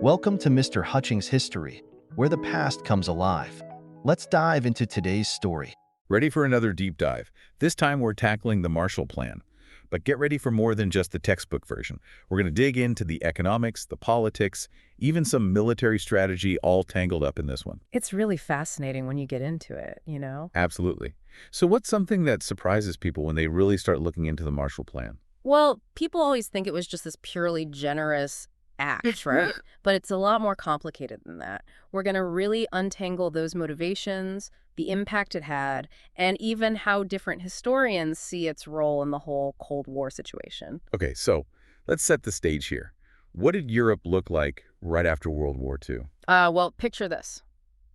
Welcome to Mr. Hutchings History, where the past comes alive. Let's dive into today's story. Ready for another deep dive? This time we're tackling the Marshall Plan. But get ready for more than just the textbook version. We're going to dig into the economics, the politics, even some military strategy all tangled up in this one. It's really fascinating when you get into it, you know? Absolutely. So what's something that surprises people when they really start looking into the Marshall Plan? Well, people always think it was just this purely generous act, right? But it's a lot more complicated than that. We're going to really untangle those motivations, the impact it had, and even how different historians see its role in the whole Cold War situation. Okay, so let's set the stage here. What did Europe look like right after World War II? Well, picture this.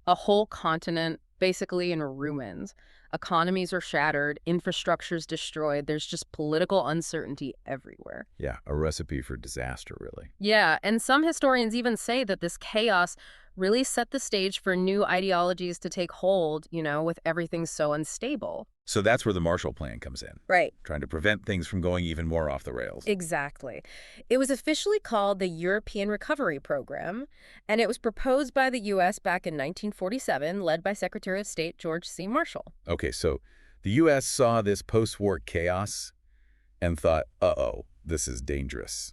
A whole continent basically in ruins. Economies are shattered, infrastructure's destroyed, there's just political uncertainty everywhere. Yeah, a recipe for disaster, really. Yeah, and some historians even say that this chaos really set the stage for new ideologies to take hold, with everything so unstable. So that's where the Marshall Plan comes in. Right. Trying to prevent things from going even more off the rails. Exactly. It was officially called the European Recovery Program, and it was proposed by the U.S. back in 1947, led by Secretary of State George C. Marshall. Okay, so the U.S. saw this post-war chaos and thought, uh-oh, this is dangerous.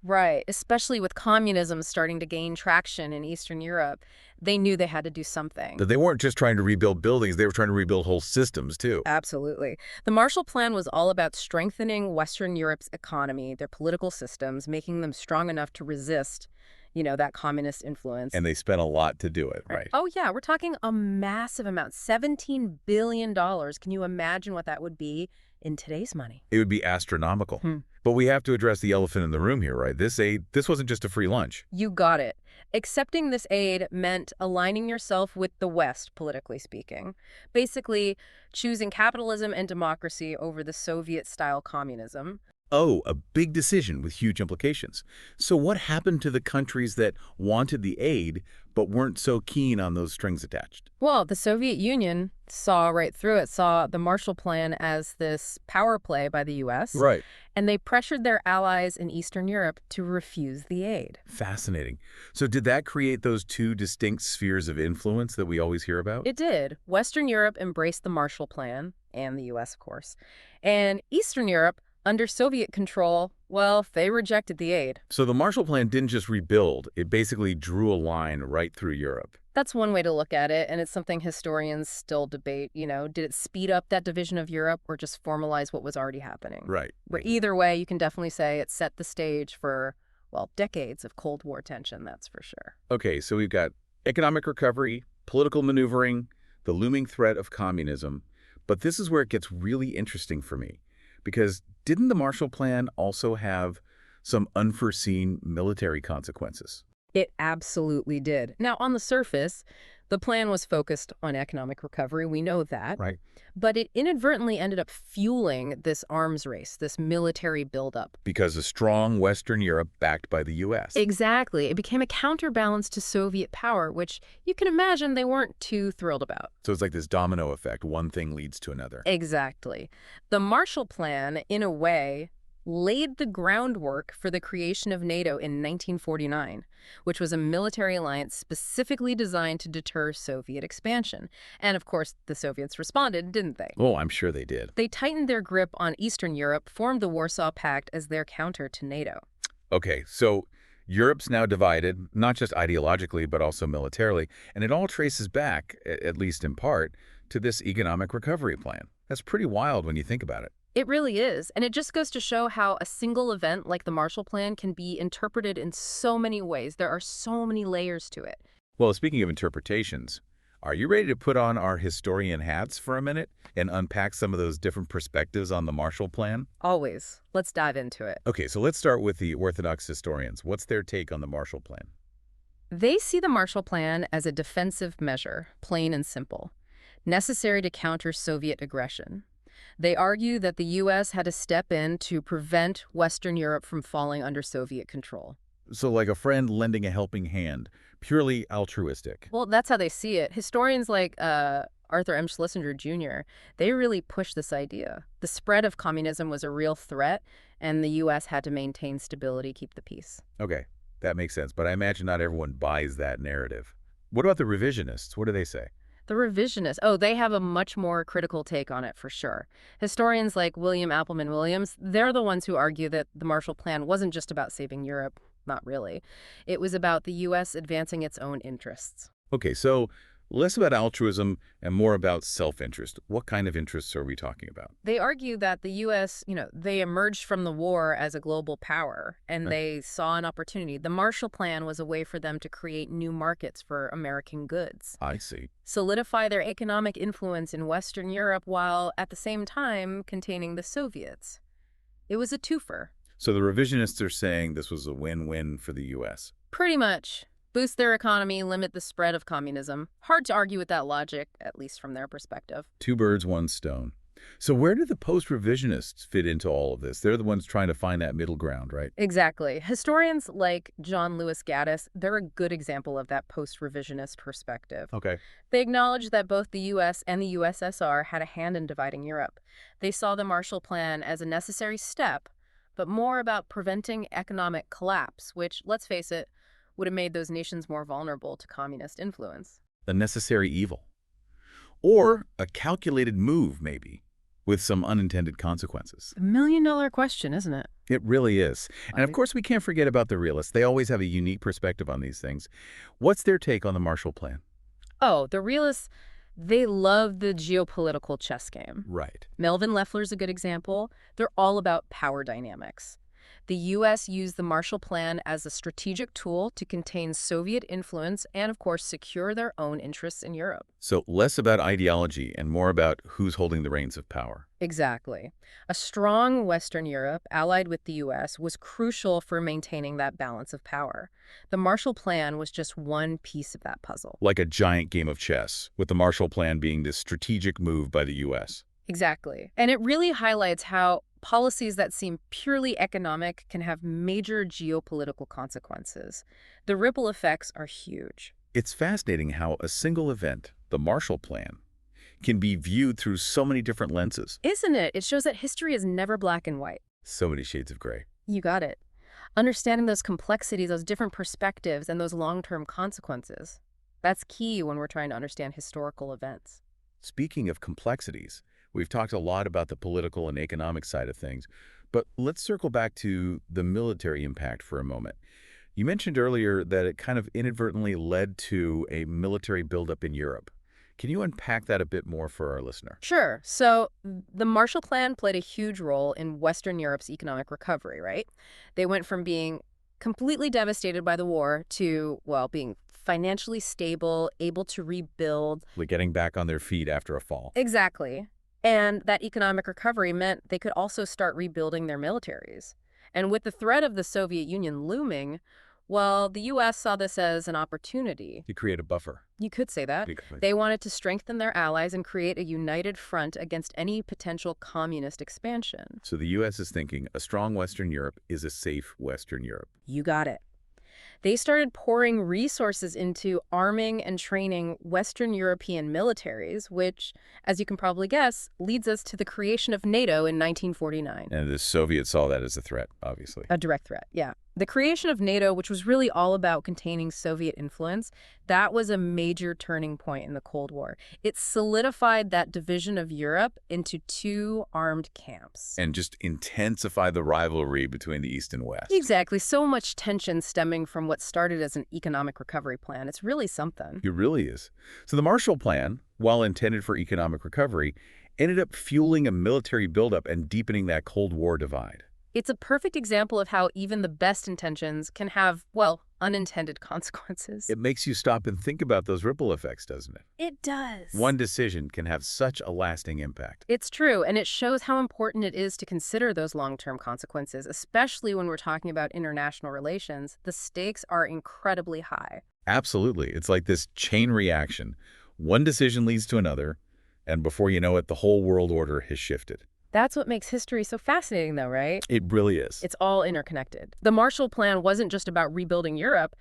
Right, especially with communism starting to gain traction in Eastern Europe. They knew they had to do something. But they weren't just trying to rebuild buildings, they were trying to rebuild whole systems, too. Absolutely. The Marshall Plan was all about strengthening Western Europe's economy, their political systems, making them strong enough to resist, that communist influence. And they spent a lot to do it, right? Oh, yeah, we're talking a massive amount, $17 billion. Can you imagine what that would be in today's money? It would be astronomical. But we have to address the elephant in the room here, right? This wasn't just a free lunch. You got it. Accepting this aid meant aligning yourself with the West, politically speaking. Basically, choosing capitalism and democracy over the Soviet-style communism. Oh, a big decision with huge implications. So what happened to the countries that wanted the aid but weren't so keen on those strings attached? Well, the Soviet Union saw right through it, saw the Marshall Plan as this power play by the U.S. Right. And they pressured their allies in Eastern Europe to refuse the aid. Fascinating. So did that create those two distinct spheres of influence that we always hear about? It did. Western Europe embraced the Marshall Plan, and the U.S., of course. And Eastern Europe, under Soviet control, well, they rejected the aid. So the Marshall Plan didn't just rebuild, it basically drew a line right through Europe. That's one way to look at it, and it's something historians still debate. Did it speed up that division of Europe or just formalize what was already happening? Right. But either way, you can definitely say it set the stage for, well, decades of Cold War tension, that's for sure. Okay, so we've got economic recovery, political maneuvering, the looming threat of communism. But this is where it gets really interesting for me. Because didn't the Marshall Plan also have some unforeseen military consequences? It absolutely did. Now, on the surface, the plan was focused on economic recovery. We know that. Right. But it inadvertently ended up fueling this arms race, this military buildup. Because a strong Western Europe backed by the U.S. Exactly. It became a counterbalance to Soviet power, which you can imagine they weren't too thrilled about. So it's like this domino effect. One thing leads to another. Exactly. The Marshall Plan, in a way, laid the groundwork for the creation of NATO in 1949, which was a military alliance specifically designed to deter Soviet expansion. And of course, the Soviets responded, didn't they? Oh, I'm sure they did. They tightened their grip on Eastern Europe, formed the Warsaw Pact as their counter to NATO. Okay, so Europe's now divided, not just ideologically, but also militarily, and it all traces back, at least in part, to this economic recovery plan. That's pretty wild when you think about it. It really is, and it just goes to show how a single event like the Marshall Plan can be interpreted in so many ways. There are so many layers to it. Well, speaking of interpretations, are you ready to put on our historian hats for a minute and unpack some of those different perspectives on the Marshall Plan? Always. Let's dive into it. Okay, so let's start with the Orthodox historians. What's their take on the Marshall Plan? They see the Marshall Plan as a defensive measure, plain and simple, necessary to counter Soviet aggression. They argue that the U.S. had to step in to prevent Western Europe from falling under Soviet control. So like a friend lending a helping hand, purely altruistic. Well, that's how they see it. Historians like Arthur M. Schlesinger Jr., they really push this idea. The spread of communism was a real threat, and the U.S. had to maintain stability, keep the peace. Okay, That makes sense, but I imagine not everyone buys that narrative. What about the revisionists? What do they say? The revisionists, oh, they have a much more critical take on it for sure. Historians like William Appleman Williams, they're the ones who argue that the Marshall Plan wasn't just about saving Europe. Not really. It was about the U.S. advancing its own interests. Okay, so less about altruism and more about self-interest. What kind of interests are we talking about? They argue that the U.S., they emerged from the war as a global power, and Right. they saw an opportunity. The Marshall Plan was a way for them to create new markets for American goods, I see. solidify their economic influence in Western Europe while at the same time containing the Soviets. It was a twofer. So the revisionists are saying this was a win-win for the U.S. Pretty much. Boost their economy, limit the spread of communism. Hard to argue with that logic, at least from their perspective. Two birds, one stone. So where do the post-revisionists fit into all of this? They're the ones trying to find that middle ground, right? Exactly. Historians like John Lewis Gaddis, they're a good example of that post-revisionist perspective. Okay. They acknowledge that both the U.S. and the USSR had a hand in dividing Europe. They saw the Marshall Plan as a necessary step, but more about preventing economic collapse, which, let's face it, would have made those nations more vulnerable to communist influence. A necessary evil. Or a calculated move, maybe, with some unintended consequences. The million-dollar question, isn't it? It really is. And of I- course, we can't forget about the realists. They always have a unique perspective on these things. What's their take on the Marshall Plan? Oh, the realists, they love the geopolitical chess game. Right. Melvin Leffler's a good example. They're all about power dynamics. The U.S. used the Marshall Plan as a strategic tool to contain Soviet influence and, of course, secure their own interests in Europe. So less about ideology and more about who's holding the reins of power. Exactly. A strong Western Europe, allied with the U.S., was crucial for maintaining that balance of power. The Marshall Plan was just one piece of that puzzle. Like a giant game of chess, with the Marshall Plan being this strategic move by the U.S. Exactly. And it really highlights how policies that seem purely economic can have major geopolitical consequences. The ripple effects are huge. It's fascinating how a single event, the Marshall Plan, can be viewed through so many different lenses. Isn't it? It shows that history is never black and white. So many shades of gray. You got it. Understanding those complexities, those different perspectives, and those long-term consequences. That's key when we're trying to understand historical events. Speaking of complexities, we've talked a lot about the political and economic side of things, but let's circle back to the military impact for a moment. You mentioned earlier that it kind of inadvertently led to a military buildup in Europe. Can you unpack that a bit more for our listener? Sure. So the Marshall Plan played a huge role in Western Europe's economic recovery, right? They went from being completely devastated by the war to, well, being financially stable, able to rebuild. Like getting back on their feet after a fall. Exactly. And that economic recovery meant they could also start rebuilding their militaries. And with the threat of the Soviet Union looming, well, the U.S. saw this as an opportunity. To create a buffer. You could say that. They wanted to strengthen their allies and create a united front against any potential communist expansion. So the U.S. is thinking a strong Western Europe is a safe Western Europe. You got it. They started pouring resources into arming and training Western European militaries, which, as you can probably guess, leads us to the creation of NATO in 1949. And the Soviets saw that as a threat, obviously. A direct threat, yeah. The creation of NATO, which was really all about containing Soviet influence, that was a major turning point in the Cold War. It solidified that division of Europe into two armed camps. And just intensify the rivalry between the East and West. Exactly. So much tension stemming from what started as an economic recovery plan. It's really something. It really is. So the Marshall Plan, while intended for economic recovery, ended up fueling a military buildup and deepening that Cold War divide. It's a perfect example of how even the best intentions can have, well, unintended consequences. It makes you stop and think about those ripple effects, doesn't it? It does. One decision can have such a lasting impact. It's true, and it shows how important it is to consider those long-term consequences, especially when we're talking about international relations. The stakes are incredibly high. Absolutely. It's like this chain reaction. One decision leads to another, and before you know it, the whole world order has shifted. That's what makes history so fascinating, though, right? It really is. It's all interconnected. The Marshall Plan wasn't just about rebuilding Europe.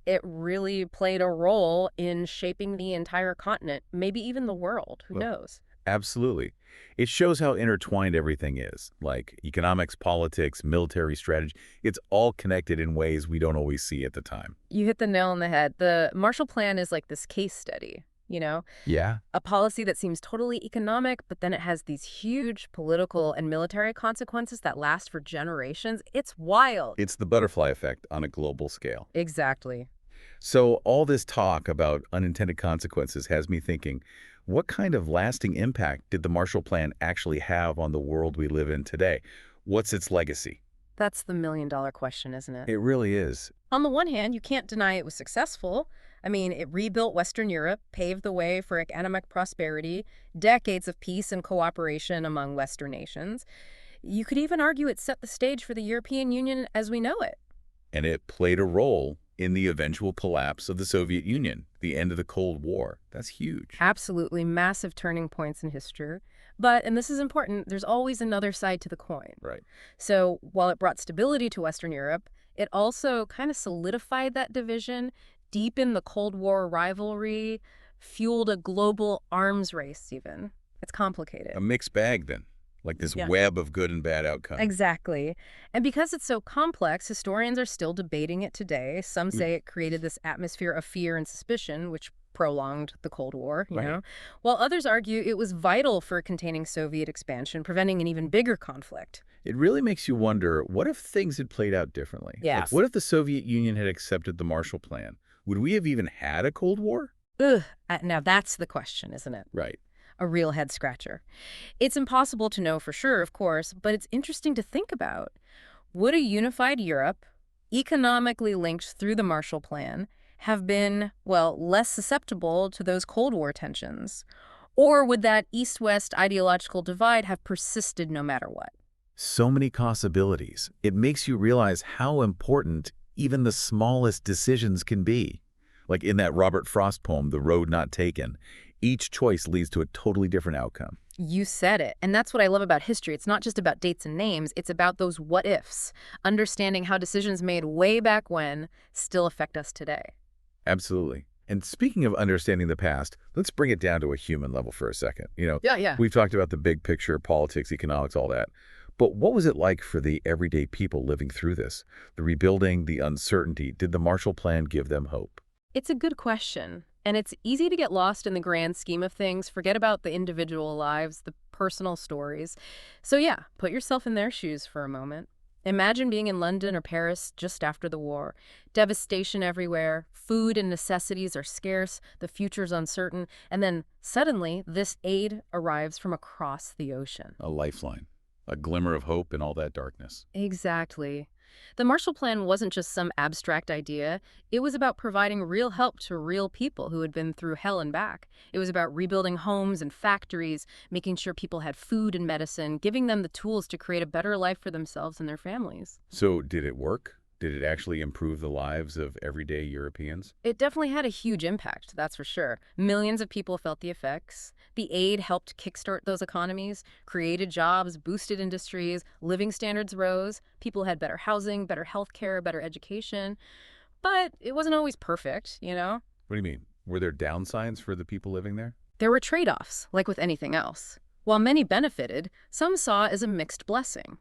It really played a role in shaping the entire continent, maybe even the world. Who knows? Absolutely. It shows how intertwined everything is, like economics, politics, military strategy. It's all connected in ways we don't always see at the time. You hit the nail on the head. The Marshall Plan is like this case study, you know? Yeah. A policy that seems totally economic, but then it has these huge political and military consequences that last for generations. It's wild. It's the butterfly effect on a global scale. Exactly. So all this talk about unintended consequences has me thinking, what kind of lasting impact did the Marshall Plan actually have on the world we live in today? What's its legacy? That's the million-dollar question, isn't it? It really is. On the one hand, you can't deny it was successful. I mean, it rebuilt Western Europe, paved the way for economic prosperity, decades of peace and cooperation among Western nations. You could even argue it set the stage for the European Union as we know it. And it played a role in the eventual collapse of the Soviet Union, the end of the Cold War. That's huge. Absolutely massive turning points in history. But, and this is important, there's always another side to the coin. Right. So while it brought stability to Western Europe, it also kind of solidified that division, deepened the Cold War rivalry, fueled a global arms race even. It's complicated. A mixed bag then, like this Yeah. web of good and bad outcomes. Exactly. And because it's so complex, historians are still debating it today. Some say it created this atmosphere of fear and suspicion, which prolonged the Cold War, you Right. know, while others argue it was vital for containing Soviet expansion, preventing an even bigger conflict. It really makes you wonder, what if things had played out differently? Yes. Like, what if the Soviet Union had accepted the Marshall Plan? Would we have even had a Cold War? Ugh. Now that's the question, isn't it? Right. A real head scratcher. It's impossible to know for sure, of course, but it's interesting to think about. Would a unified Europe, economically linked through the Marshall Plan, have been, well, less susceptible to those Cold War tensions? Or would that East-West ideological divide have persisted no matter what? So many possibilities. It makes you realize how important even the smallest decisions can be. Like in that Robert Frost poem, The Road Not Taken, each choice leads to a totally different outcome. You said it. And that's what I love about history. It's not just about dates and names. It's about those what-ifs, understanding how decisions made way back when still affect us today. Absolutely. And speaking of understanding the past, let's bring it down to a human level for a second. Yeah. We've talked about the big picture, politics, economics, all that. But what was it like for the everyday people living through this? The rebuilding, the uncertainty, did the Marshall Plan give them hope? It's a good question. And it's easy to get lost in the grand scheme of things, forget about the individual lives, the personal stories. So yeah, put yourself in their shoes for a moment. Imagine being in London or Paris just after the war. Devastation everywhere, food and necessities are scarce, the future's uncertain, and then suddenly this aid arrives from across the ocean. A lifeline, a glimmer of hope in all that darkness. Exactly. The Marshall Plan wasn't just some abstract idea. It was about providing real help to real people who had been through hell and back. It was about rebuilding homes and factories, making sure people had food and medicine, giving them the tools to create a better life for themselves and their families. So did it work? Did it actually improve the lives of everyday Europeans? It definitely had a huge impact, that's for sure. Millions of people felt the effects. The aid helped kickstart those economies, created jobs, boosted industries, living standards rose, people had better housing, better health care, better education. But it wasn't always perfect, you know? What do you mean? Were there downsides for the people living there? There were trade-offs, like with anything else. While many benefited, some saw it as a mixed blessing.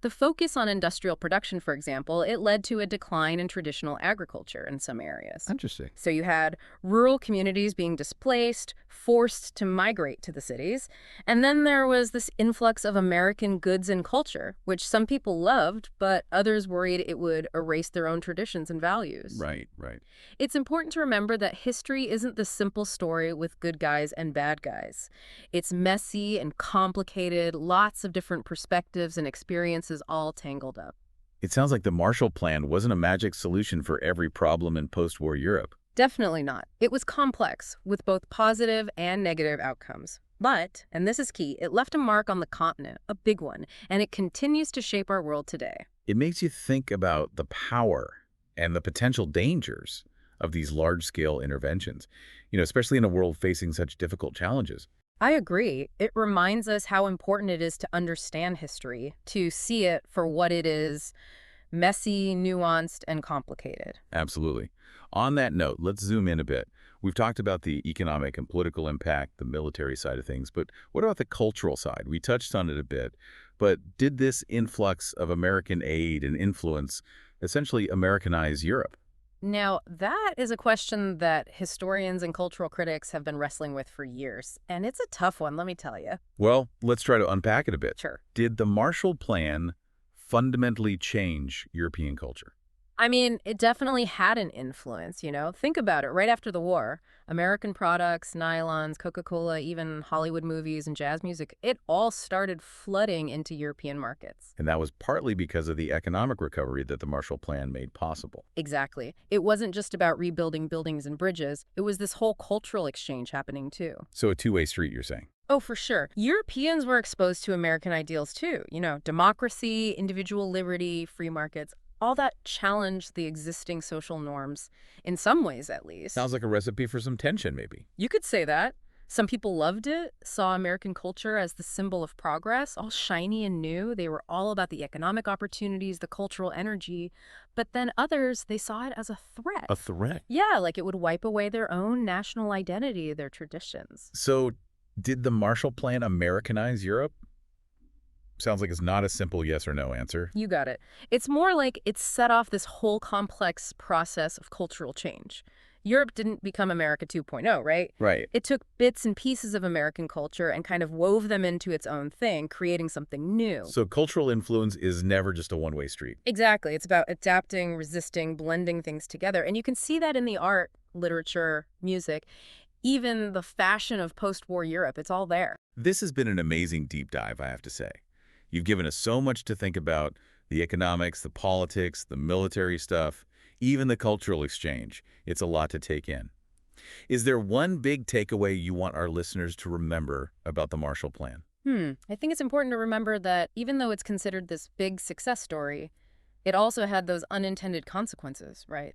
The focus on industrial production, for example, it led to a decline in traditional agriculture in some areas. Interesting. So you had rural communities being displaced, forced to migrate to the cities, and then there was this influx of American goods and culture, which some people loved, but others worried it would erase their own traditions and values. Right. It's important to remember that history isn't the simple story with good guys and bad guys. It's messy and complicated, lots of different perspectives and experiences all tangled up. It sounds like the Marshall Plan wasn't a magic solution for every problem in post-war Europe. Definitely not. It was complex, with both positive and negative outcomes. But, and this is key, it left a mark on the continent, a big one, and it continues to shape our world today. It makes you think about the power and the potential dangers of these large-scale interventions, especially in a world facing such difficult challenges. I agree. It reminds us how important it is to understand history, to see it for what it is, messy, nuanced, and complicated. Absolutely. On that note, let's zoom in a bit. We've talked about the economic and political impact, the military side of things, but what about the cultural side? We touched on it a bit, but did this influx of American aid and influence essentially Americanize Europe? Now, that is a question that historians and cultural critics have been wrestling with for years, and it's a tough one, let me tell you. Well, let's try to unpack it a bit. Sure. Did the Marshall Plan fundamentally change European culture? I mean, it definitely had an influence, you know? Think about it. Right after the war, American products, nylons, Coca-Cola, even Hollywood movies and jazz music, it all started flooding into European markets. And that was partly because of the economic recovery that the Marshall Plan made possible. Exactly. It wasn't just about rebuilding buildings and bridges. It was this whole cultural exchange happening too. So a two-way street, you're saying? Oh, for sure. Europeans were exposed to American ideals too. You know, democracy, individual liberty, free markets. All that challenged the existing social norms, in some ways at least. Sounds like a recipe for some tension, maybe. You could say that. Some people loved it, saw American culture as the symbol of progress, all shiny and new. They were all about the economic opportunities, the cultural energy. But then others, they saw it as a threat. A threat? Yeah, like it would wipe away their own national identity, their traditions. So did the Marshall Plan Americanize Europe? Sounds like it's not a simple yes or no answer. You got it. It's more like it set off this whole complex process of cultural change. Europe didn't become America 2.0, right? Right. It took bits and pieces of American culture and kind of wove them into its own thing, creating something new. So cultural influence is never just a one-way street. Exactly. It's about adapting, resisting, blending things together. And you can see that in the art, literature, music, even the fashion of post-war Europe. It's all there. This has been an amazing deep dive, I have to say. You've given us so much to think about: the economics, the politics, the military stuff, even the cultural exchange. It's a lot to take in. Is there one big takeaway you want our listeners to remember about the Marshall Plan? I think it's important to remember that even though it's considered this big success story, it also had those unintended consequences, right?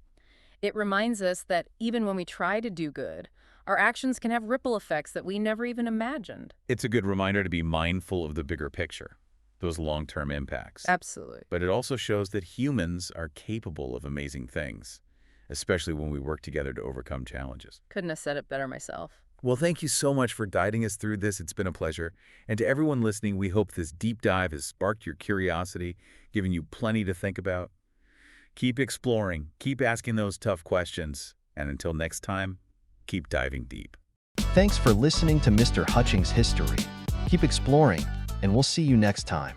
It reminds us that even when we try to do good, our actions can have ripple effects that we never even imagined. It's a good reminder to be mindful of the bigger picture, those long-term impacts. Absolutely. But it also shows that humans are capable of amazing things, especially when we work together to overcome challenges. Couldn't have said it better myself. Well, thank you so much for guiding us through this. It's been a pleasure. And to everyone listening, we hope this deep dive has sparked your curiosity, given you plenty to think about. Keep exploring, keep asking those tough questions, and until next time, keep diving deep. Thanks for listening to Mr. Hutchings History. Keep exploring, and we'll see you next time.